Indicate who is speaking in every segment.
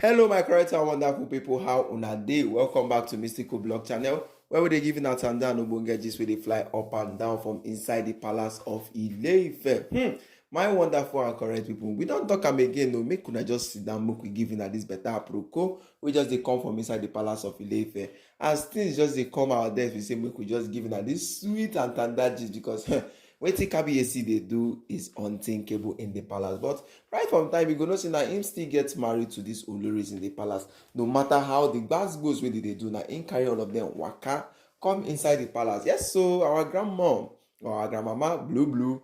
Speaker 1: Hello, my correct and wonderful people. How una dey? Welcome back to Mystical Blog Channel, where we dey giving out and down ogbonge gist wey dey fly up and down from inside the palace of Ile-Ife. My wonderful and correct people, we don't talk am again. No, make una just sit down, make we give una this better aproko. We just dey come from inside the palace of Ile-Ife. As things just dey come out there, we say make we just give una this sweet and tender gist because wetin Kabiyesi dey do is unthinkable in the palace. But right from time we go know say na him still get married to these oloris in the palace. No matter how the gbas wey dey do, na him carry all of them waka come inside the palace. Yes, so our grandmom or our grandmama blue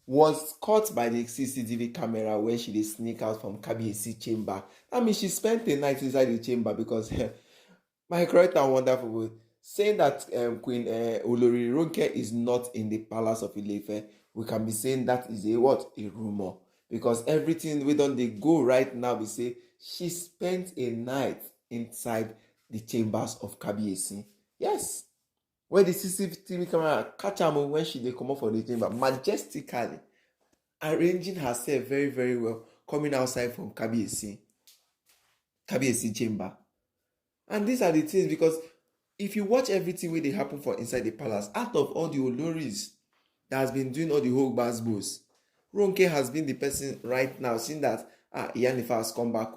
Speaker 1: was caught by the CCTV camera when she dey sneak out from Kabiyesi chamber. That means she spent a night inside the chamber because my correct and wonderful way saying that Queen Olori Ronke is not in the palace of Ile-Ife, we can be saying that is a what? A rumor. Because everything we don dey go right now, we say she spent a night inside the chambers of Kabiyesi. Yes. When the CCTV camera catch am when she dey comot for the chamber, majestically arranging herself very, very well, coming outside from Kabiyesi chamber. And these are the things, because if you watch everything wey dey happen for inside the palace, out of all the oloris that has been doing all the whole gbas, Ronke has been the person right now, seeing that Iyanifa has come back.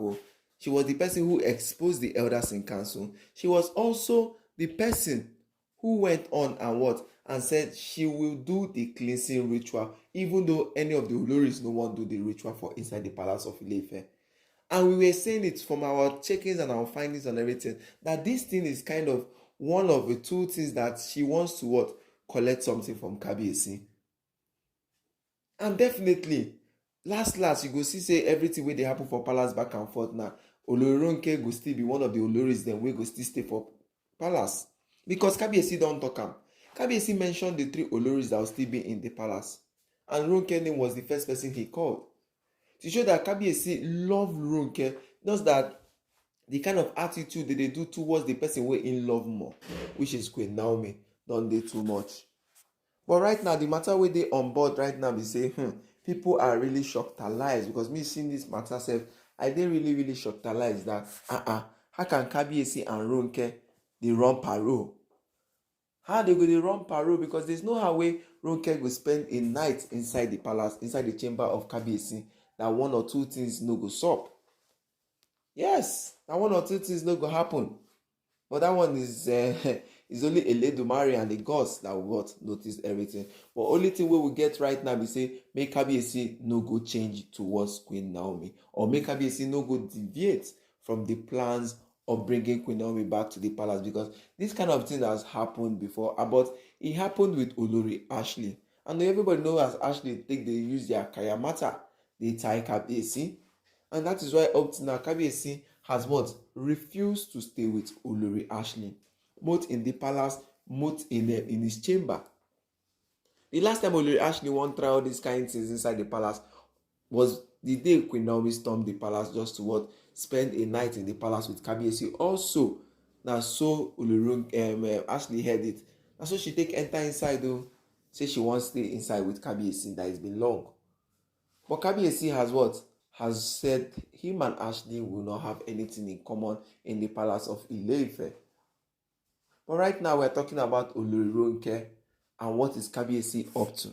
Speaker 1: She was the person who exposed the elders in council. She was also the person who went on and what? And said she will do the cleansing ritual, even though any of the oloris no wan do the ritual for inside the palace of Ile-Ife. And we were saying it from our checkings and our findings and everything, that this thing is kind of one of the two things that she wants to what? Collect something from Kabiyesi. And definitely, last you go see say everything wey dey happen for palace back and forth now, Olori Ronke go still be one of the oloris dem wey go still stay for palace. Because Kabiyesi don talk am. Kabiyesi mentioned the 3 oloris that will still be in the palace. And Ronke name was the first person he called. To show that Kabiyesi love Ronke, just that the kind of attitude that they do towards the person wey in love more, which is Queen Naomi, don dey too much. But right now, the matter wey dey on board right now be say people are really shocked alive, because me seeing this matter sef, I dey really, really shocked alive that how can Kabiyesi and Ronke dey run parole? How they go dey run parole? Because there's no how way Ronke go spend a night inside the palace, inside the chamber of Kabiyesi, that 1 or 2 things no go sup. Yes, that 1 or 2 things no go happen. But that one is only Eledumare and the gods that will what? Notice everything. But only thing we will get right now, we say make Kabiyesi no go change towards Queen Naomi, or make Kabiyesi no go deviate from the plans of bringing Queen Naomi back to the palace, because this kind of thing has happened before. But it happened with Olori Ashley, and everybody knows as Ashley take they use their kayamata, they tie Kabiyesi, and that is why up to now Kabiyesi has what? Refused to stay with Olori Ashley, both in the palace, both in his chamber. The last time Olori Ashley wan try all these kind of things inside the palace was the day Queen Naomi stormed the palace just to what? Spend a night in the palace with Kabiyesi. Also, now so Olori Ashley heard it. And so she take enter inside though, say she wants to stay inside with Kabiyesi, that it's been long. But Kabiyesi has what? Has said him and Ashley will not have anything in common in the palace of Ile-Ife. But right now we're talking about Olori Ronke and what is Kabiyesi up to.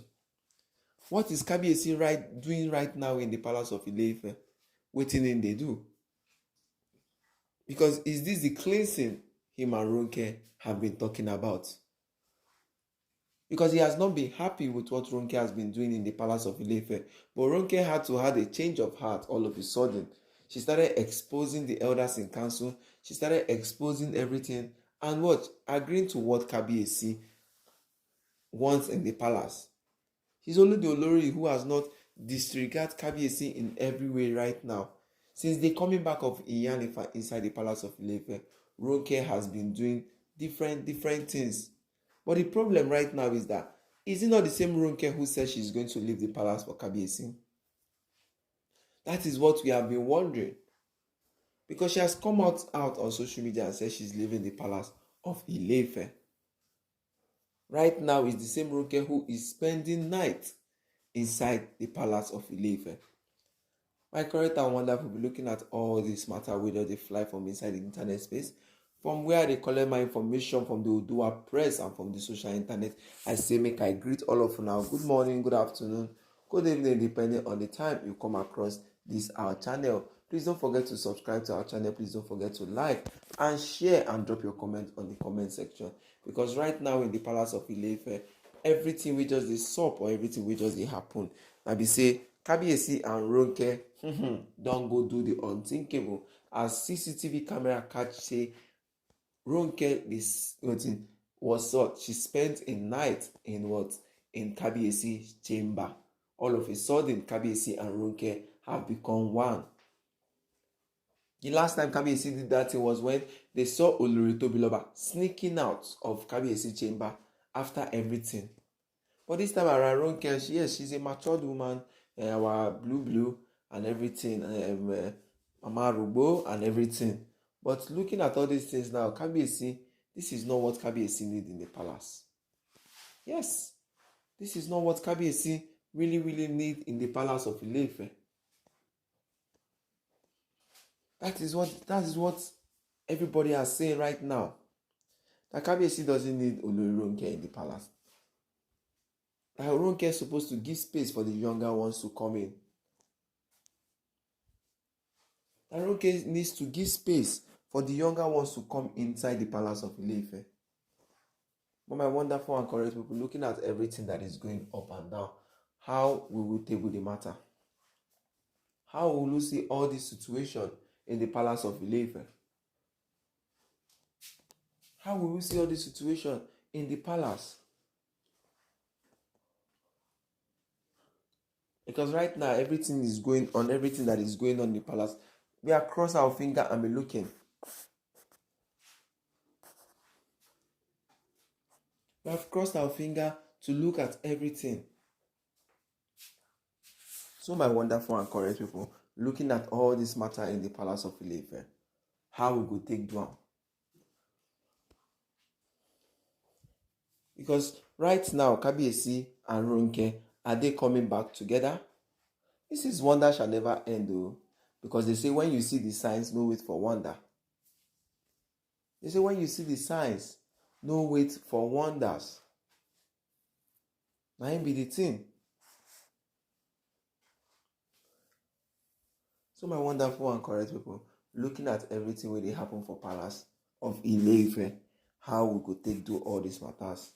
Speaker 1: What is Kabiyesi doing right now in the palace of Ile-Ife? Wetin they do? Because is this the cleansing him and Ronke have been talking about? Because he has not been happy with what Ronke has been doing in the palace of Ile-Ife. But Ronke had to have a change of heart all of a sudden. She started exposing the elders in council. She started exposing everything. And what? Agreeing to what Kabiyesi wants in the palace. He's only the Olori who has not disregarded Kabiyesi in every way right now. Since the coming back of Iyanifa inside the palace of Ile-Ife, Ronke has been doing different things. But the problem right now is that, is it not the same Ronke who says she's going to leave the palace for Kabiyesi? That is what we have been wondering. Because she has come out on social media and said she's leaving the palace of Ile-Ife. Right now is the same Ronke who is spending night inside the palace of Ile-Ife. My correct and wonderful be looking at all this matter wey just dey fly from inside the internet space, from where I collect my information from the Oduduwa press and from the social internet. I say make I greet all of you now. Good morning, good afternoon, good evening, depending on the time you come across this our channel. Please don't forget to subscribe to our channel. Please don't forget to like and share and drop your comment on the comment section, because right now in the palace of Ile-Ife, everything we just dey sup or everything we just dey happen. Na be say Kabiyesi and Ronke don go do the unthinkable, as CCTV camera catch say Ronke was what she spent a night in Kabiyesi's chamber. All of a sudden Kabiyesi and Ronke have become one. The last time Kabiyesi did that thing was when they saw Olori Tobiloba sneaking out of Kabiyesi's chamber after everything. But this time around, Ronke, she's a matured woman, our blue and everything, Mama Rubo and everything. But looking at all these things now, Kabiyesi, this is not what Kabiyesi need in the palace. Yes, this is not what Kabiyesi really need in the palace of Ile-Ife. That is what everybody is saying right now. That Kabiyesi doesn't need Olori Ronke in the palace. That Ronke is supposed to give space for the younger ones to come in. That Ronke needs to give space for the younger ones to come inside the palace of Ile-Ife. But my wonderful and correct people, looking at everything that is going up and down, how we will table the matter? How will we see all this situation in the palace of Ile-Ife? How will we see all this situation in the palace? Because right now, everything that is going on in the palace, we are cross our finger and be looking. We have crossed our finger to look at everything. So my wonderful and correct people, looking at all this matter in the palace of Ile-Ife, how we go take down? Because right now, Kabiyesi and Ronke, are they coming back together? This is wonder shall never end, though. Because they say when you see the signs, no wait for wonder. They say when you see the signs, no wait for wonders. That be the thing. So my wonderful and correct people, looking at everything where they happen for palace of Ile-Ife, how we could take do all these matters.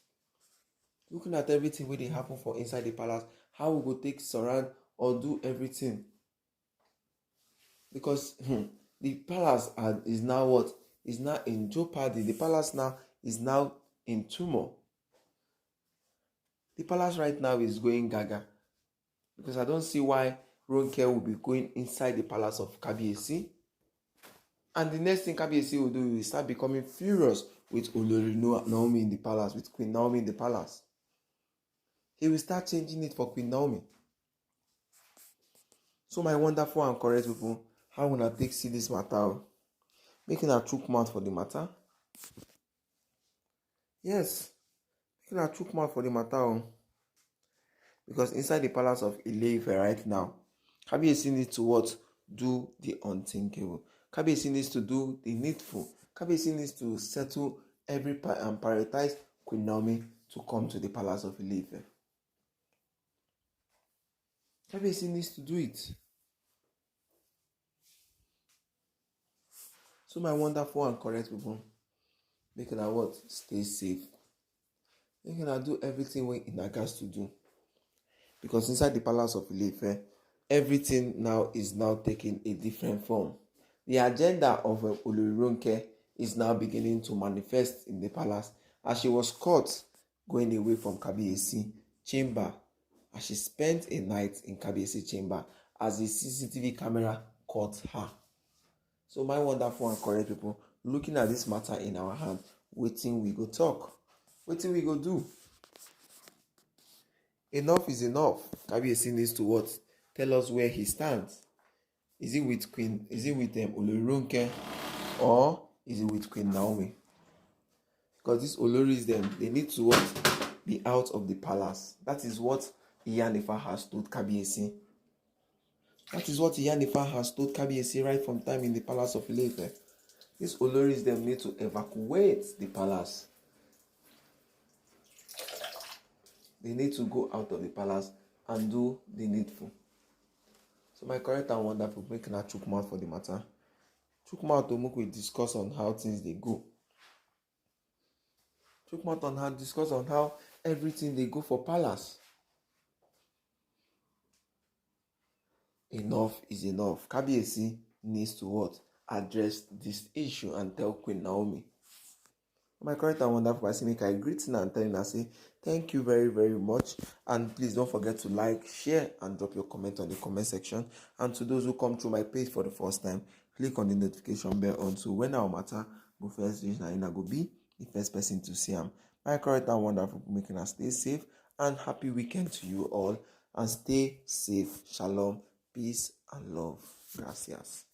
Speaker 1: Looking at everything where they happen for inside the palace, how we could take surround or do everything. Because the palace is now what? Is now in jeopardy. The palace now is now in turmoil. The palace right now is going gaga. Because I don't see why Ronke will be going inside the palace of Kabiyesi. And the next thing Kabiyesi will do is start becoming furious with Olori Naomi in the palace, with Queen Naomi in the palace. He will start changing it for Queen Naomi. So my wonderful and correct people, how will I take see this matter? Making a chook mouth for the matter? Yes, making a chook mouth for the matter. Because inside the palace of Ile-Ife right now, Kabiyesi needs to what? Do the unthinkable. Kabiyesi needs to do the needful. Kabiyesi needs to settle every part and prioritize Queen Naomi to come to the palace of Ile-Ife. Kabiyesi needs to do it. So my wonderful and correct people, making a what? Stay safe. Making a do everything what in regards to do. Because inside the palace of Ile-Ife, everything now is now taking a different form. The agenda of Olori Ronke is now beginning to manifest in the palace, as she was caught going away from Kabiyesi chamber, as she spent a night in Kabiyesi chamber, as the CCTV camera caught her. So my wonderful and correct people, looking at this matter in our hand, waiting we go talk, waiting we go do. Enough is enough. Kabiyesi needs to what? Tell us where he stands. Is it with Olori Ronke, or is it with Queen Naomi? Because these Oloris they need to what? Be out of the palace. That is what Iya Nefa has told Kabiyesi. That is what Iyanifa has told Kabiyesi right from time in the palace of Ile-Ife. These Oloris them need to evacuate the palace. They need to go out of the palace and do the needful. So my correct and wonderful making a chook mouth for the matter. Chook mouth to make we discuss on how things they go. Chook mouth on how discuss on how everything they go for palace. Enough is enough. Kabiyesi needs to what? Address this issue and tell Queen Naomi. My correct and wonderful, I say make I greet you and tell you, I say thank you very, very much. And please don't forget to like, share, and drop your comment on the comment section. And to those who come through my page for the first time, click on the notification bell on so when our matter go first reach na go be the first person to see them. My correct and wonderful, making us stay safe and happy weekend to you all. And stay safe. Shalom, peace, and love. Gracias.